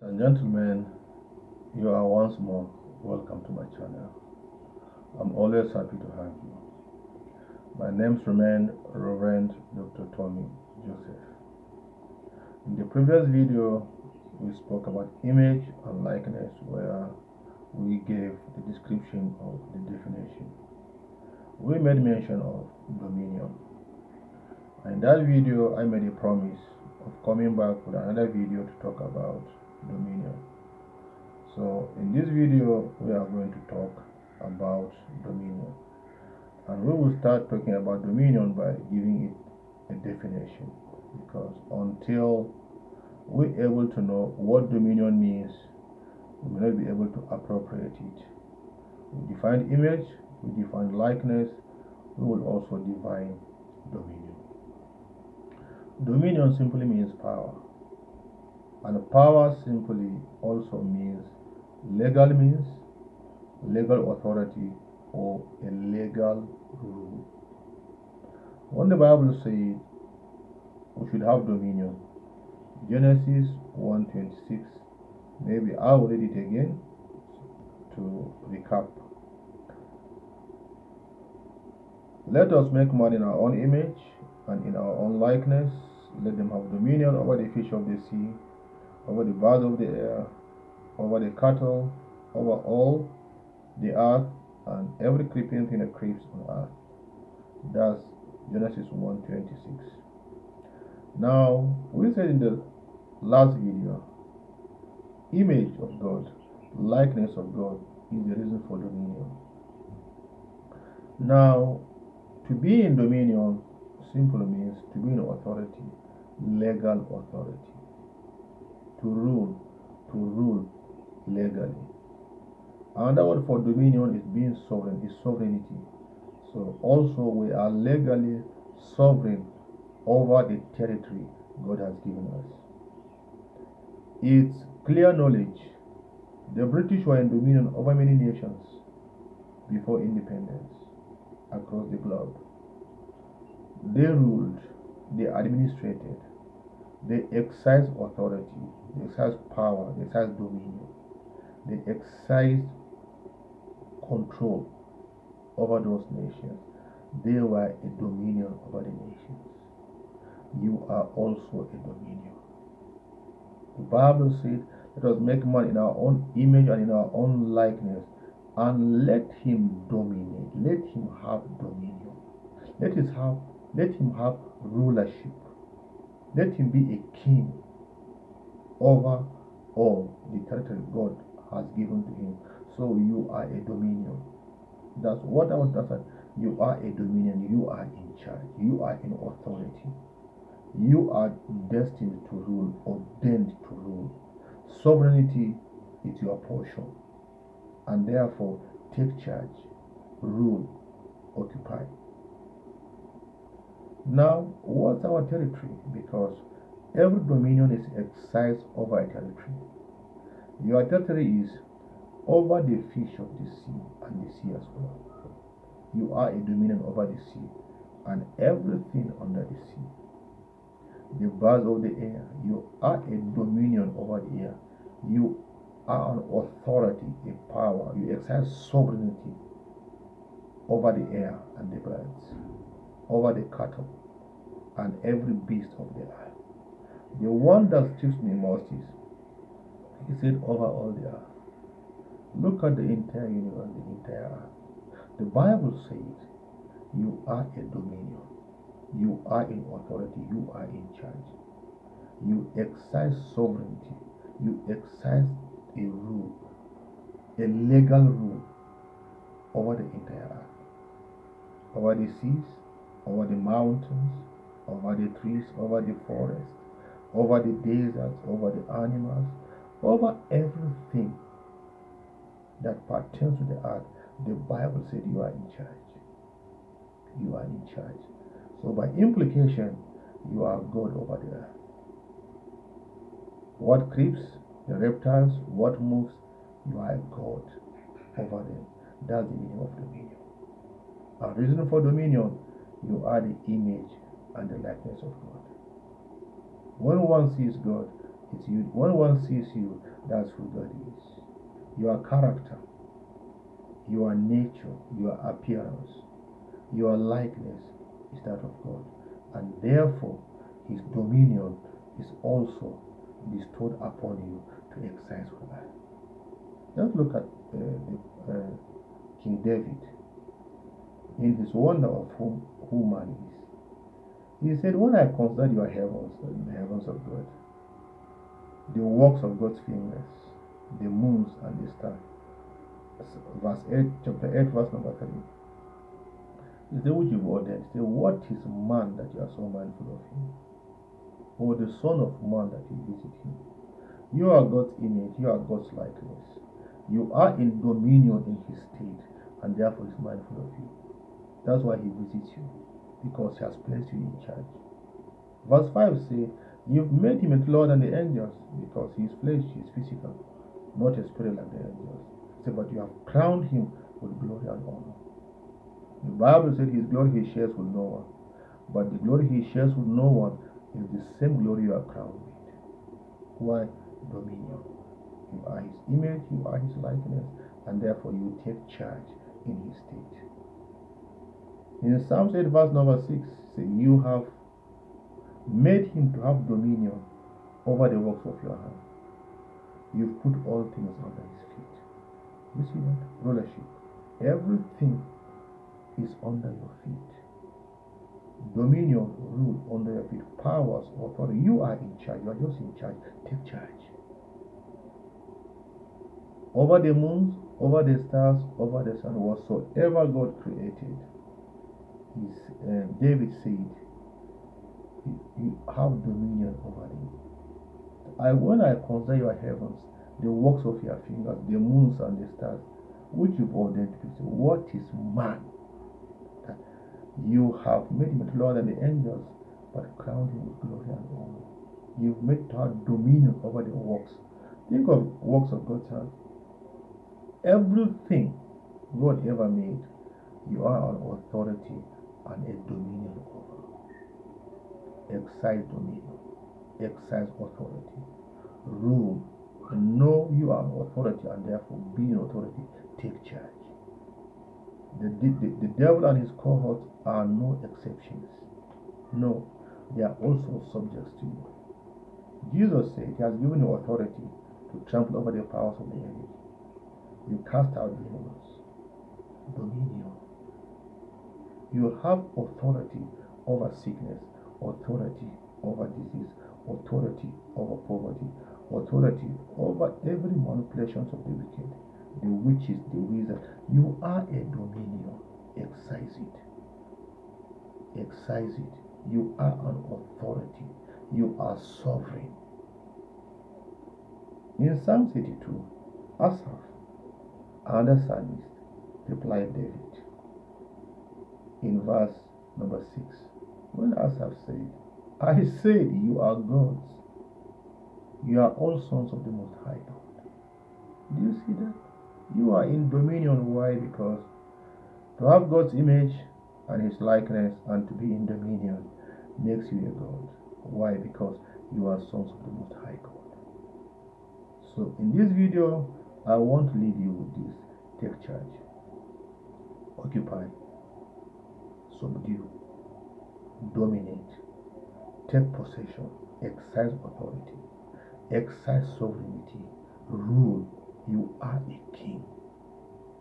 And gentlemen, you are once more welcome to my channel. I'm always happy to have you. My name's remain Reverend Dr. Tommy Joseph. In the previous video, we spoke about image and likeness, where we gave the description of the definition. We made mention of dominion. And in that video, I made a promise of coming back with another video to talk about dominion. So in this video, we are going to talk about dominion. And we will start talking about dominion by giving it a definition. Because until we're able to know what dominion means, we may not be able to appropriate it. We define image, we define likeness, we will also define dominion. Dominion simply means power. And power simply also means legal authority, or a legal rule. When the Bible says we should have dominion, Genesis 1:26, maybe I'll read it again to recap. Let us make man in our own image and in our own likeness. Let them have dominion over the fish of the sea, over the birds of the air, over the cattle, over all the earth, and every creeping thing that creeps on earth. That's Genesis 1:26. Now, we said in the last video, image of God, likeness of God is the reason for dominion. Now, to be in dominion simply means to be in authority, legal authority. To rule legally. Another word for dominion is being sovereign, is sovereignty. So also we are legally sovereign over the territory God has given us. It's clear knowledge the British were in dominion over many nations before independence across the globe. They ruled, they administrated, they exercised authority, they exercised power, they exercised dominion, they exercised control over those nations. They were a dominion over the nations. You are also a dominion. The Bible said, let us make man in our own image and in our own likeness, and let him dominate, let him have dominion. Let him have rulership. Let him be a king over all the territory God has given to him. So you are a dominion. That's what I want to say. You are a dominion. You are in charge. You are in authority. You are destined to rule, ordained to rule. Sovereignty is your portion. And therefore, take charge, rule, occupy. Now, what's our territory? Because every dominion is exercised over a territory. Your territory is over the fish of the sea and the sea as well. You are a dominion over the sea and everything under the sea. The birds of the air, you are a dominion over the air. You are an authority, a power. You exercise sovereignty over the air and the birds, over the cattle, and every beast of the earth. The one that strikes me most is, he said, over all the earth. Look at the entire universe, the entire earth. The Bible says you are a dominion. You are in authority. You are in charge. You exercise sovereignty. You exercise a rule, a legal rule over the entire earth, over the seas, over the mountains, over the trees, over the forest, over the deserts, over the animals, over everything that pertains to the earth. The Bible said you are in charge. You are in charge. So by implication, you are God over the earth. What creeps, the reptiles, what moves, you are a God over them. That's the meaning of dominion. A reason for dominion, you are the image and the likeness of God. When one sees God, It's you. When one sees you, that's who God is. Your character, your nature, your appearance, your likeness is that of God. And therefore, his dominion is also bestowed upon you to exercise with that. Let's look at King David in his wonder of who man is. He said, when I consider your heavens, the heavens of God, the works of God's fingers, the moons and the stars. Verse 8, chapter 8, verse number 3. He said, which you've ordered. He said, what is man that you are so mindful of him? Or the son of man that you visit him? You are God's image, you are God's likeness. You are in dominion in his state, and therefore he is mindful of you. That's why he visits you, because he has placed you in charge. Verse 5 says, you've made him a Lord than the angels, because he is flesh, he is physical, not a spirit like the angels. He said, but you have crowned him with glory and honor. The Bible said his glory he shares with no one, but the glory he shares with no one is the same glory you are crowned with. Why? Dominion. You are his image, you are his likeness, and therefore you take charge in his state. In Psalm 8, verse number 6, say, you have made him to have dominion over the works of your hand. You've put all things under his feet. You see that? Rulership. Everything is under your feet. Dominion, rule under your feet. Powers, authority. You are in charge. You are just in charge. Take charge. Over the moons, over the stars, over the sun, whatsoever God created, David said, you have dominion over them. When I consider your heavens, the works of your fingers, the moons and the stars, which you've ordained to be, what is man? That you have made him Lord than the angels, but crowned him with glory and honor. You've made to have dominion over the works. Think of works of God's hand. Everything God ever made, you are an authority and a dominion over. Exercise dominion, exercise authority, rule, and know you are an authority, and therefore being authority, take charge. The devil and his cohorts are no exceptions. No, they are also subjects to you. Jesus said he has given you authority to trample over the powers of the enemy. You cast out demons. Dominion. You have authority over sickness, authority over disease, authority over poverty, authority over every manipulation of the wicked, the witches, the wizards. You are a dominion. Exercise it. Exercise it. You are an authority. You are sovereign. In Psalm 82, Asaph, another psalmist, replied David in verse number 6, when Asaph said, I said you are gods, you are all sons of the Most High God. Do you see that? You are in dominion. Why? Because to have God's image and his likeness and to be in dominion makes you a God. Why? Because you are sons of the Most High God. So in this video, I want to leave you with this. Take charge. Occupy. Subdue. Dominate. Take possession. Exercise authority. Exercise sovereignty. Rule. You are a king.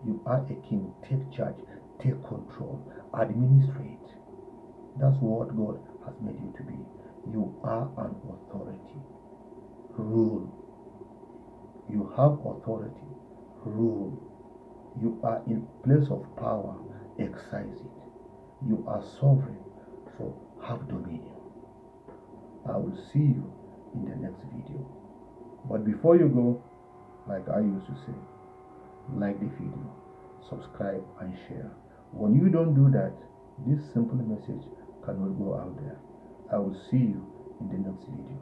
You are a king. Take charge. Take control. Administrate. That's what God has made you to be. You are an authority. Rule. You have authority. Rule. You are in place of power. Exercise it. You are sovereign. So have dominion. I will see you in the next video. But before you go, like I used to say, like the video, subscribe and share. When you don't do that, this simple message cannot go out there. I will see you in the next video.